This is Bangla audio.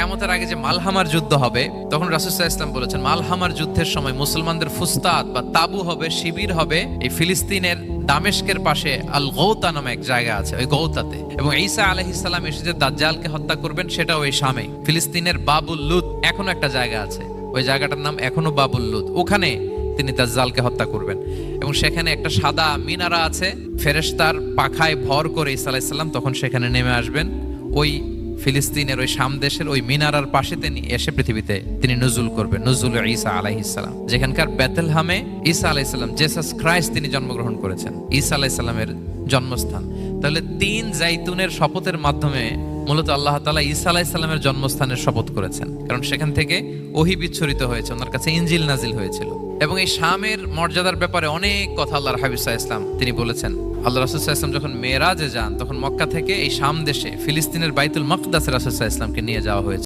কিয়ামতের আগে যে মালহামার যুদ্ধ হবে, তখন রাসূল সাল্লাল্লাহু আলাইহি ওয়াসাল্লাম বলেছেন মালহামার যুদ্ধের সময় মুসলমানদের ফুস্তাদ বা তাবু হবে, শিবির হবে এই ফিলিস্তিনের দামেস্কের পাশে আল গৌতা নামে এক জায়গা আছে, ওই গৌতাতে। এবং ঈসা আলাইহিস সালাম এসে যে দাজ্জালকে হত্যা করবেন সেটাও ওই শামে। ফিলিস্তিনের বাবুল লুদ এখনো একটা জায়গা আছে, ওই জায়গাটার নাম এখনো বাবুল লুদ, ওখানে তিনি দাজ্জালকে হত্যা করবেন। এবং সেখানে একটা সাদা মিনারা আছে, ফেরেশতার পাখায় ভর করে ঈসা আলাইহিস সালাম তখন সেখানে নেমে আসবেন। ওই ফিলিস্তিনের ওই শাম দেশের ওই মিনারার পাশে তিনি এসে পৃথিবীতে তিনি নুজুল করবেন, নুজুল ঈসা আলাইহিস সালাম। যেখানকার বেথলহামে ঈসা আলাইহিস সালাম, জেসাস ক্রাইস্ট তিনি জন্মগ্রহণ করেছেন, ঈসা আলাইহিস সালামের জন্মস্থান। তাহলে 3 জাইতুনের শপথের মাধ্যমে মূলত আল্লাহ তাআলা ঈসা আলাইহিস সালামের জন্মস্থানের শপথ করেছেন, কারণ সেখান থেকে ওহী বিচ্ছুরিত হয়েছে, ওনার কাছে ইনজিল নাজিল হয়েছিল। এবং এই শামের মর্যাদার ব্যাপারে অনেক কথা আল্লাহর হাবিব সাল্লাল্লাহু আলাইহি ওয়াসাল্লাম তিনি বলেছেন। আল্লাহ রাসূল সাল্লাল্লাহু আলাইহি ওয়াসাল্লাম যখন মেরাজে যান, তখন মক্কা থেকে এই শাম দেশে ফিলিস্তিনের বাইতুল মাকদাসে রাসূল সাল্লাল্লাহু আলাইহি ওয়াসাল্লামকে নিয়ে যাওয়া হয়েছে।